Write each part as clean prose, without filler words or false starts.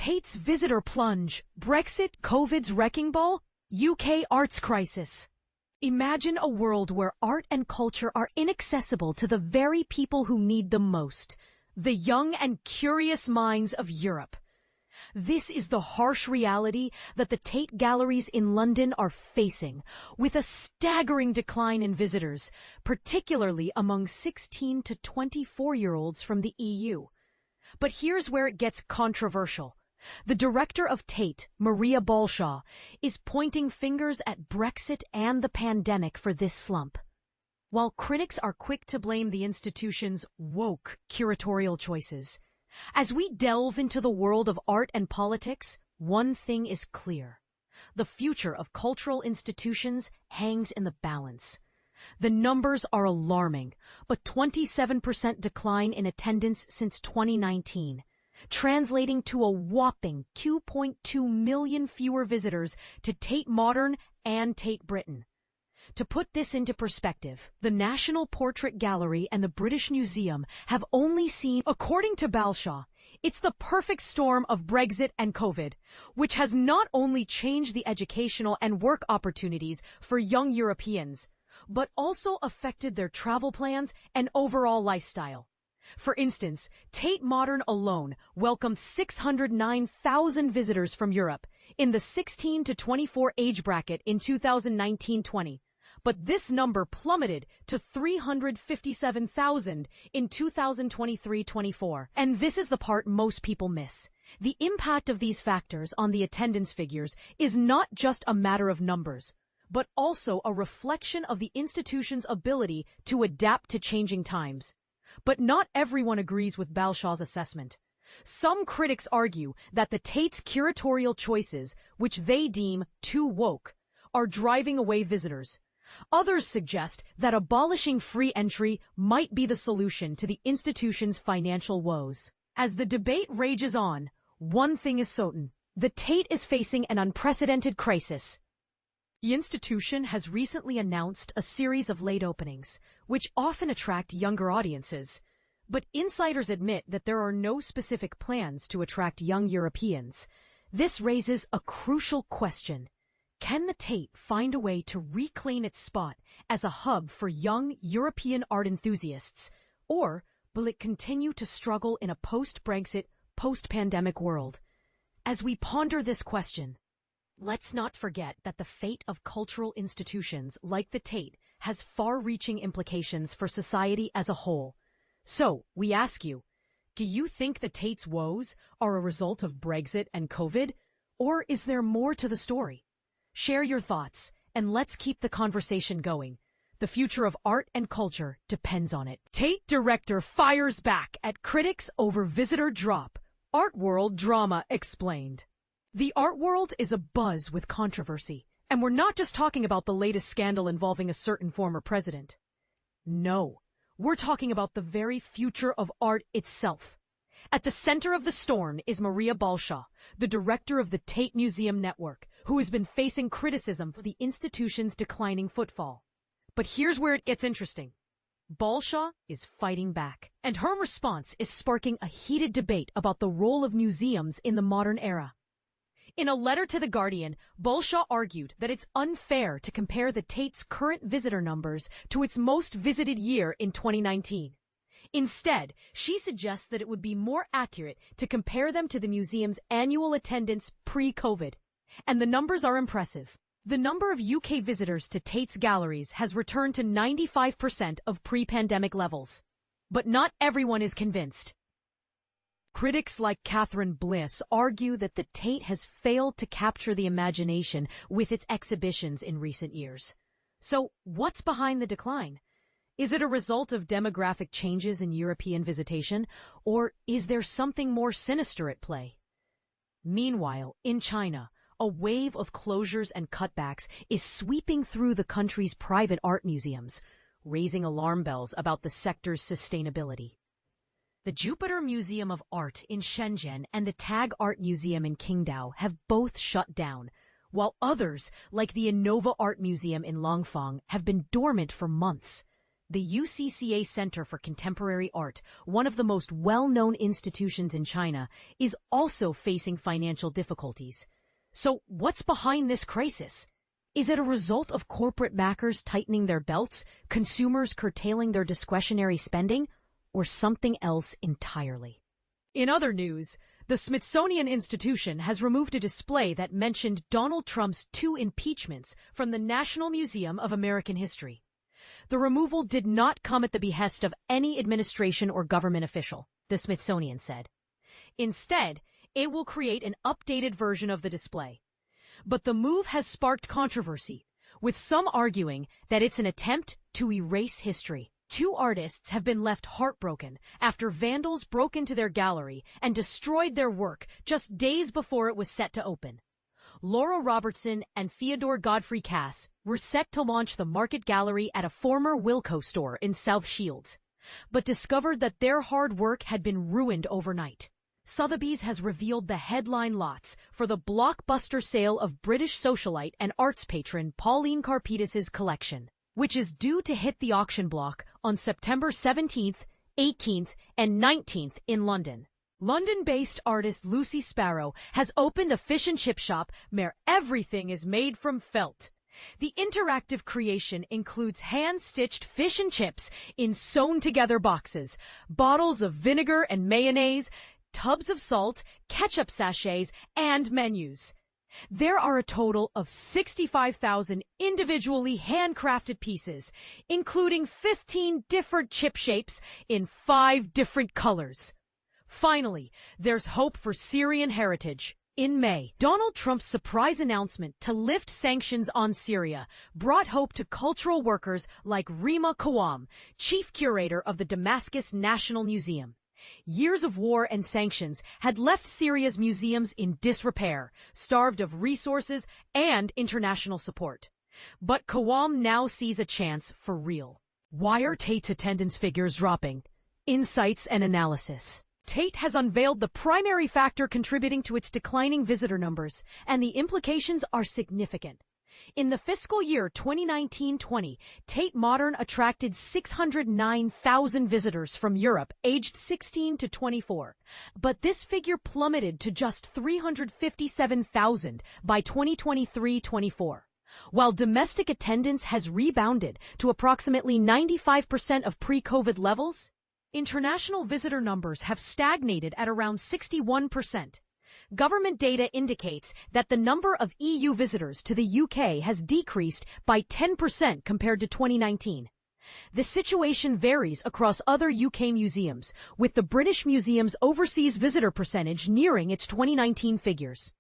Tate's visitor plunge, Brexit, COVID's wrecking ball, UK arts crisis. Imagine a world where art and culture are inaccessible to the very people who need them most, the young and curious minds of Europe. This is the harsh reality that the Tate galleries in London are facing, with a staggering decline in visitors, particularly among 16 to 24-year-olds from the EU. But here's where it gets controversial. The director of Tate, Maria Balshaw, is pointing fingers at Brexit and the pandemic for this slump. While critics are quick to blame the institution's woke curatorial choices, as we delve into the world of art and politics, one thing is clear. The future of cultural institutions hangs in the balance. The numbers are alarming, a 27% decline in attendance since 2019, translating to a whopping 2.2 million fewer visitors to Tate Modern and Tate Britain. To put this into perspective, the National Portrait Gallery and the British Museum have only seen, according to Balshaw, it's the perfect storm of Brexit and COVID, which has not only changed the educational and work opportunities for young Europeans, but also affected their travel plans and overall lifestyle. For instance, Tate Modern alone welcomed 609,000 visitors from Europe in the 16 to 24 age bracket in 2019-20. But this number plummeted to 357,000 in 2023-24. And this is the part most people miss. The impact of these factors on the attendance figures is not just a matter of numbers, but also a reflection of the institution's ability to adapt to changing times. But not everyone agrees with Balshaw's assessment. Some critics argue that the Tate's curatorial choices, which they deem too woke, are driving away visitors. Others suggest that abolishing free entry might be the solution to the institution's financial woes. As the debate rages on, one thing is certain: the Tate is facing an unprecedented crisis. The institution has recently announced a series of late openings, which often attract younger audiences. But insiders admit that there are no specific plans to attract young Europeans. This raises a crucial question. Can the Tate find a way to reclaim its spot as a hub for young European art enthusiasts, or will it continue to struggle in a post-Brexit, post-pandemic world? As we ponder this question, let's not forget that the fate of cultural institutions like the Tate has far-reaching implications for society as a whole. So, we ask you, do you think the Tate's woes are a result of Brexit and COVID, or is there more to the story? Share your thoughts, and let's keep the conversation going. The future of art and culture depends on it. Tate director fires back at critics over visitor drop. Art world drama explained. The art world is abuzz with controversy, and we're not just talking about the latest scandal involving a certain former president. No, we're talking about the very future of art itself. At the center of the storm is Maria Balshaw, the director of the Tate Museum Network, who has been facing criticism for the institution's declining footfall. But here's where it gets interesting. Balshaw is fighting back, and her response is sparking a heated debate about the role of museums in the modern era. In a letter to The Guardian, Balshaw argued that it's unfair to compare the Tate's current visitor numbers to its most visited year in 2019. Instead, she suggests that it would be more accurate to compare them to the museum's annual attendance pre-COVID. And the numbers are impressive. The number of UK visitors to Tate's galleries has returned to 95% of pre-pandemic levels. But not everyone is convinced. Critics like Catherine Bliss argue that the Tate has failed to capture the imagination with its exhibitions in recent years. So, what's behind the decline? Is it a result of demographic changes in European visitation, or is there something more sinister at play? Meanwhile, in China, a wave of closures and cutbacks is sweeping through the country's private art museums, raising alarm bells about the sector's sustainability. The Jupiter Museum of Art in Shenzhen and the Tag Art Museum in Qingdao have both shut down, while others, like the Innova Art Museum in Langfang, have been dormant for months. The UCCA Center for Contemporary Art, one of the most well-known institutions in China, is also facing financial difficulties. So what's behind this crisis? Is it a result of corporate backers tightening their belts, consumers curtailing their discretionary spending, or something else entirely? In other news, the Smithsonian Institution has removed a display that mentioned Donald Trump's 2 impeachments from the National Museum of American History. The removal did not come at the behest of any administration or government official, the Smithsonian said. Instead, it will create an updated version of the display. But the move has sparked controversy, with some arguing that it's an attempt to erase history. 2 artists have been left heartbroken after vandals broke into their gallery and destroyed their work just days before it was set to open. Laura Robertson and Theodore Godfrey Cass were set to launch the Market Gallery at a former Wilco store in South Shields, but discovered that their hard work had been ruined overnight. Sotheby's has revealed the headline lots for the blockbuster sale of British socialite and arts patron Pauline Karpidis' collection, which is due to hit the auction block on September 17th, 18th, and 19th in London. London-based artist Lucy Sparrow has opened a fish and chip shop where everything is made from felt. The interactive creation includes hand-stitched fish and chips in sewn-together boxes, bottles of vinegar and mayonnaise, tubs of salt, ketchup sachets, and menus. There are a total of 65,000 individually handcrafted pieces, including 15 different chip shapes in 5 different colors. Finally, there's hope for Syrian heritage. In May, Donald Trump's surprise announcement to lift sanctions on Syria brought hope to cultural workers like Rima Kawam, chief curator of the Damascus National Museum. Years of war and sanctions had left Syria's museums in disrepair, starved of resources and international support. But Kawam now sees a chance for real. Why are Tate's attendance figures dropping? Insights and analysis. Tate has unveiled the primary factor contributing to its declining visitor numbers, and the implications are significant. In the fiscal year 2019-20, Tate Modern attracted 609,000 visitors from Europe aged 16 to 24. But this figure plummeted to just 357,000 by 2023-24. While domestic attendance has rebounded to approximately 95% of pre-COVID levels, international visitor numbers have stagnated at around 61%. Government data indicates that the number of EU visitors to the UK has decreased by 10% compared to 2019. The situation varies across other UK museums, with the British Museum's overseas visitor percentage nearing its 2019 figures.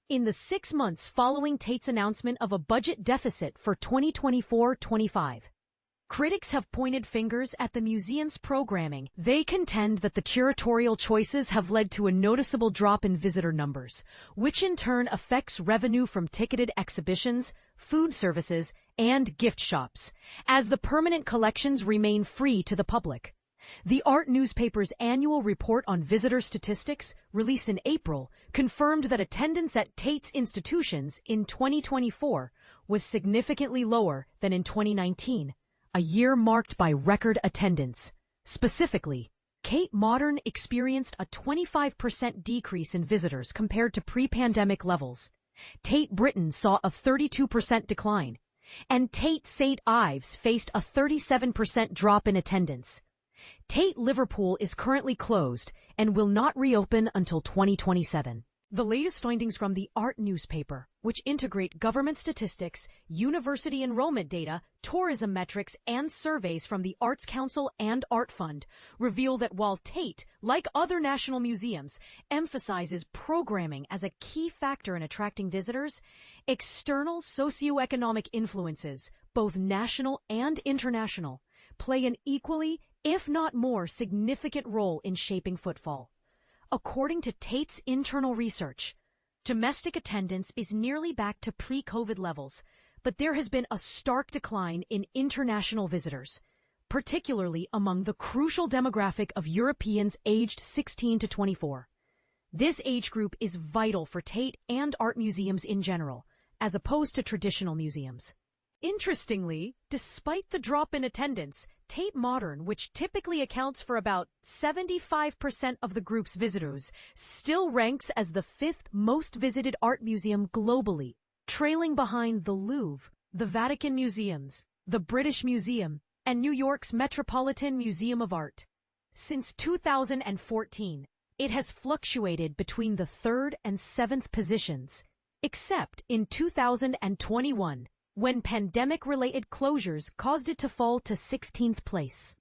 In the 6 months following Tate's announcement of a budget deficit for 2024-25, critics have pointed fingers at the museum's programming. They contend that the curatorial choices have led to a noticeable drop in visitor numbers, which in turn affects revenue from ticketed exhibitions, food services, and gift shops, as the permanent collections remain free to the public. The art newspaper's annual report on visitor statistics, released in April, confirmed that attendance at Tate's institutions in 2024 was significantly lower than in 2019. A year marked by record attendance. Specifically, Tate Modern experienced a 25% decrease in visitors compared to pre-pandemic levels. Tate Britain saw a 32% decline, and Tate St. Ives faced a 37% drop in attendance. Tate Liverpool is currently closed and will not reopen until 2027. The latest findings from the Art newspaper, which integrate government statistics, university enrollment data, tourism metrics, and surveys from the Arts Council and Art Fund, reveal that while Tate, like other national museums, emphasizes programming as a key factor in attracting visitors, external socioeconomic influences, both national and international, play an equally, if not more, significant role in shaping footfall. According to Tate's internal research, domestic attendance is nearly back to pre-COVID levels, but there has been a stark decline in international visitors, particularly among the crucial demographic of Europeans aged 16 to 24. This age group is vital for Tate and art museums in general, as opposed to traditional museums. Interestingly, despite the drop in attendance, Tate Modern, which typically accounts for about 75% of the group's visitors, still ranks as the fifth most visited art museum globally, trailing behind the Louvre, the Vatican Museums, the British Museum, and New York's Metropolitan Museum of Art. Since 2014, it has fluctuated between the third and seventh positions, except in 2021, when pandemic-related closures caused it to fall to 16th place.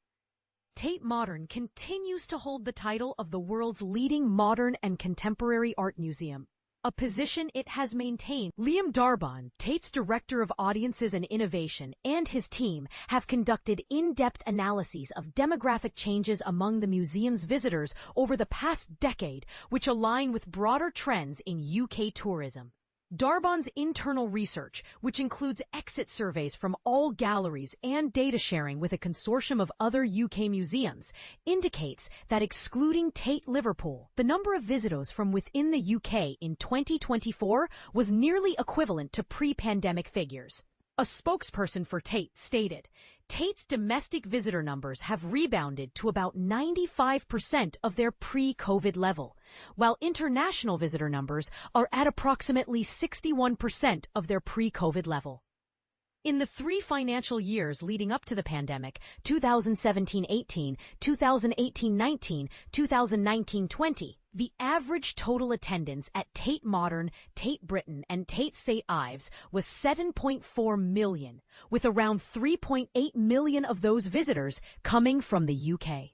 Tate Modern continues to hold the title of the world's leading modern and contemporary art museum, a position it has maintained. Liam Darbon, Tate's Director of Audiences and Innovation, and his team have conducted in-depth analyses of demographic changes among the museum's visitors over the past decade, which align with broader trends in UK tourism. Darbon's internal research, which includes exit surveys from all galleries and data sharing with a consortium of other UK museums, indicates that excluding Tate Liverpool, the number of visitors from within the UK in 2024 was nearly equivalent to pre-pandemic figures. A spokesperson for Tate stated, Tate's domestic visitor numbers have rebounded to about 95% of their pre-COVID level, while international visitor numbers are at approximately 61% of their pre-COVID level. In the 3 financial years leading up to the pandemic, 2017-18, 2018-19, 2019-20, the average total attendance at Tate Modern, Tate Britain, and Tate St. Ives was 7.4 million, with around 3.8 million of those visitors coming from the UK.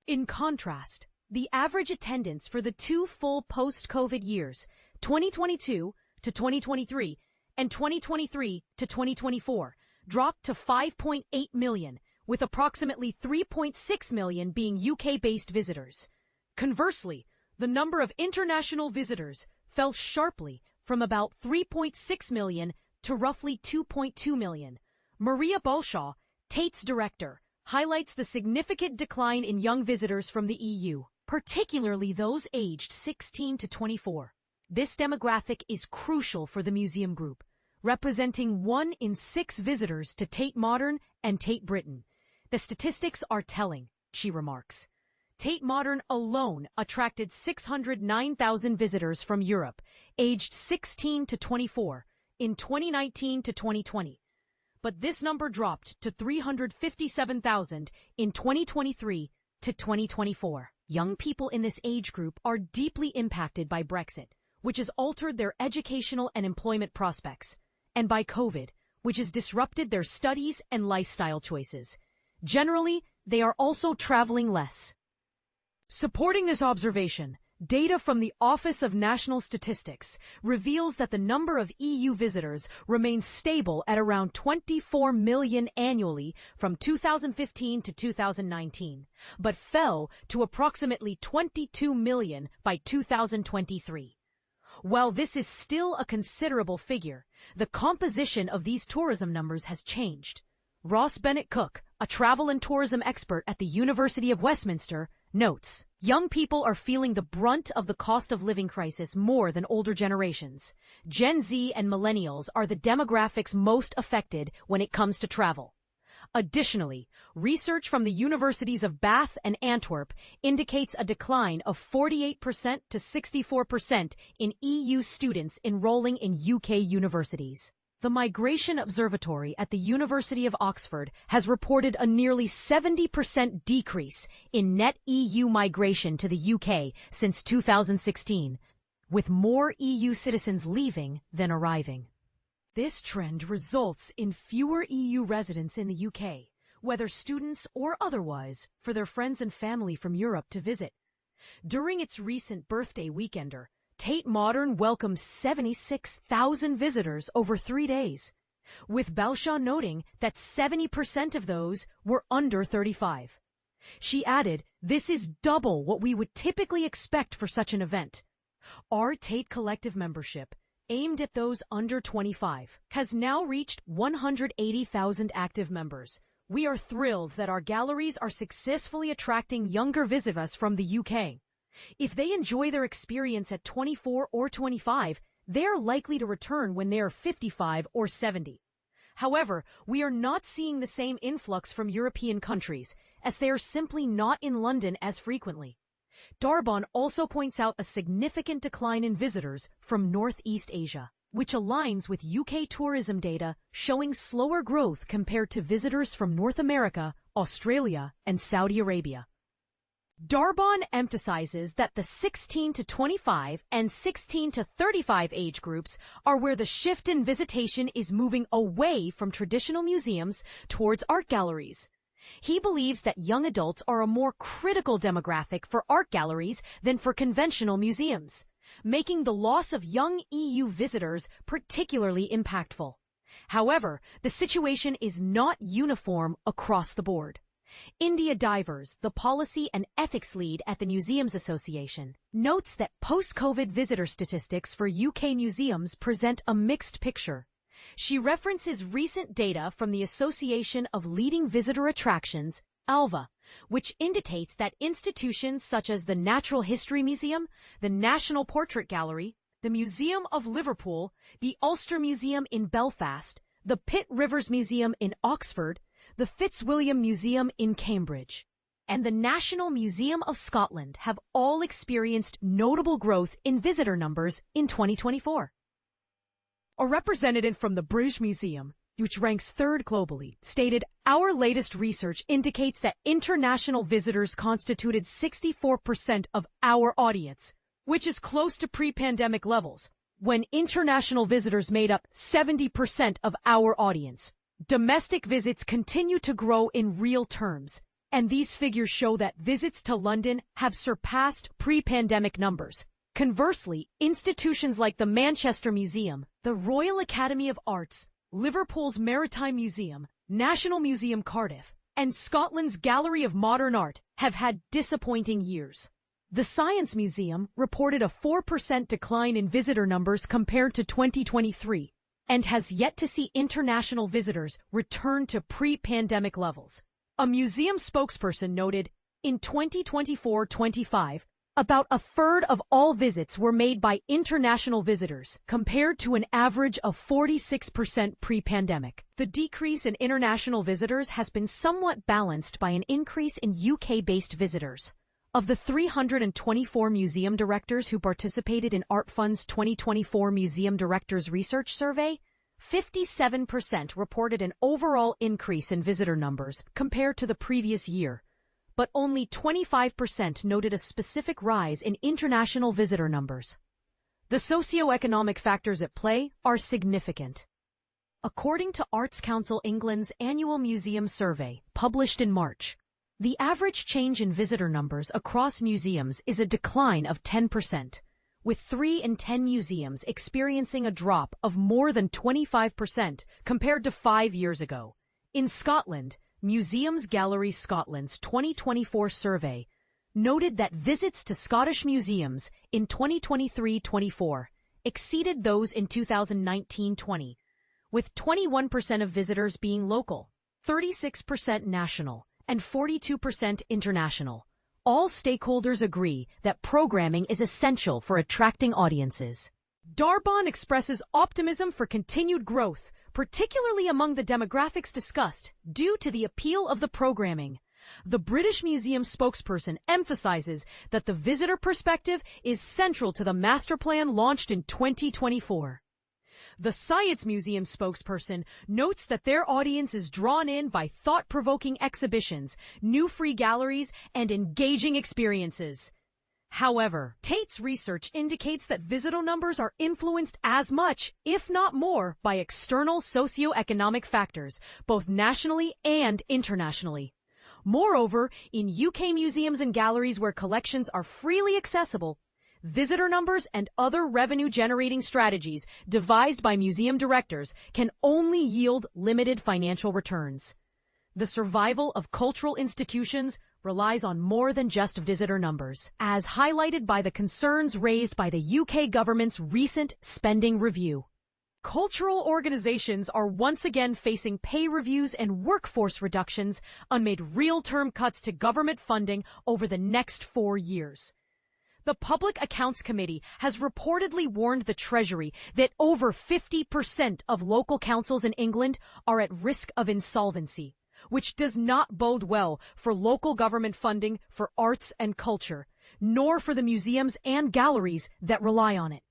In contrast, the average attendance for the 2 full post-COVID years, 2022 to 2023, and 2023 to 2024, dropped to 5.8 million, with approximately 3.6 million being UK-based visitors. Conversely, the number of international visitors fell sharply from about 3.6 million to roughly 2.2 million. Maria Balshaw, Tate's director, highlights the significant decline in young visitors from the EU, particularly those aged 16 to 24. This demographic is crucial for the museum group, representing 1 in 6 visitors to Tate Modern and Tate Britain. The statistics are telling, she remarks. Tate Modern alone attracted 609,000 visitors from Europe, aged 16 to 24, in 2019 to 2020. But this number dropped to 357,000 in 2023 to 2024. Young people in this age group are deeply impacted by Brexit, which has altered their educational and employment prospects, and by COVID, which has disrupted their studies and lifestyle choices. Generally, they are also traveling less. Supporting this observation, data from the Office of National Statistics reveals that the number of EU visitors remains stable at around 24 million annually from 2015 to 2019, but fell to approximately 22 million by 2023. While this is still a considerable figure, the composition of these tourism numbers has changed. Ross Bennett-Cook, a travel and tourism expert at the University of Westminster, notes, young people are feeling the brunt of the cost of living crisis more than older generations. Gen Z and millennials are the demographics most affected when it comes to travel. Additionally, research from the universities of Bath and Antwerp indicates a decline of 48% to 64% in EU students enrolling in UK universities. The Migration Observatory at the University of Oxford has reported a nearly 70% decrease in net EU migration to the UK since 2016, with more EU citizens leaving than arriving. This trend results in fewer EU residents in the UK, whether students or otherwise, for their friends and family from Europe to visit. During its recent birthday weekender, Tate Modern welcomed 76,000 visitors over 3 days, with Balshaw noting that 70% of those were under 35. She added, "This is double what we would typically expect for such an event." Our Tate Collective membership, aimed at those under 25, has now reached 180,000 active members. We are thrilled that our galleries are successfully attracting younger visitors from the UK. If they enjoy their experience at 24 or 25, they are likely to return when they are 55 or 70. However, we are not seeing the same influx from European countries, as they are simply not in London as frequently. Darbon also points out a significant decline in visitors from Northeast Asia, which aligns with UK tourism data showing slower growth compared to visitors from North America, Australia, and Saudi Arabia. Darbon emphasizes that the 16 to 25 and 16 to 35 age groups are where the shift in visitation is moving away from traditional museums towards art galleries. He believes that young adults are a more critical demographic for art galleries than for conventional museums, making the loss of young EU visitors particularly impactful. However, the situation is not uniform across the board. India Divers, the policy and ethics lead at the Museums Association, notes that post-COVID visitor statistics for UK museums present a mixed picture. She references recent data from the Association of Leading Visitor Attractions, ALVA, which indicates that institutions such as the Natural History Museum, the National Portrait Gallery, the Museum of Liverpool, the Ulster Museum in Belfast, the Pitt Rivers Museum in Oxford, the Fitzwilliam Museum in Cambridge, and the National Museum of Scotland have all experienced notable growth in visitor numbers in 2024. A representative from the British Museum, which ranks third globally, stated, "Our latest research indicates that international visitors constituted 64% of our audience, which is close to pre-pandemic levels, when international visitors made up 70% of our audience. Domestic visits continue to grow in real terms, and these figures show that visits to London have surpassed pre-pandemic numbers. Conversely, institutions like the Manchester Museum, the Royal Academy of Arts, Liverpool's Maritime Museum, National Museum Cardiff, and Scotland's Gallery of Modern Art have had disappointing years." The Science Museum reported a 4% decline in visitor numbers compared to 2023. And has yet to see international visitors return to pre-pandemic levels. A museum spokesperson noted, in 2024-25, about a third of all visits were made by international visitors, compared to an average of 46% pre-pandemic. The decrease in international visitors has been somewhat balanced by an increase in UK-based visitors. Of the 324 museum directors who participated in Art Fund's 2024 Museum Directors Research Survey, 57% reported an overall increase in visitor numbers compared to the previous year, but only 25% noted a specific rise in international visitor numbers. The socioeconomic factors at play are significant. According to Arts Council England's annual museum survey, published in March, the average change in visitor numbers across museums is a decline of 10%, with 3 in 10 museums experiencing a drop of more than 25% compared to 5 years ago. In Scotland, Museums Galleries Scotland's 2024 survey noted that visits to Scottish museums in 2023-24 exceeded those in 2019-20, with 21% of visitors being local, 36% national, and 42% international. All stakeholders agree that programming is essential for attracting audiences. Darbon expresses optimism for continued growth, particularly among the demographics discussed, due to the appeal of the programming. The British Museum spokesperson emphasizes that the visitor perspective is central to the master plan launched in 2024. The Science Museum spokesperson notes that their audience is drawn in by thought-provoking exhibitions, new free galleries, and engaging experiences. However, Tate's research indicates that visitor numbers are influenced as much, if not more, by external socioeconomic factors, both nationally and internationally. Moreover, in UK museums and galleries where collections are freely accessible, visitor numbers and other revenue-generating strategies devised by museum directors can only yield limited financial returns. The survival of cultural institutions relies on more than just visitor numbers, as highlighted by the concerns raised by the UK government's recent spending review. Cultural organizations are once again facing pay reviews and workforce reductions amid real-term cuts to government funding over the next 4 years. The Public Accounts Committee has reportedly warned the Treasury that over 50% of local councils in England are at risk of insolvency, which does not bode well for local government funding for arts and culture, nor for the museums and galleries that rely on it.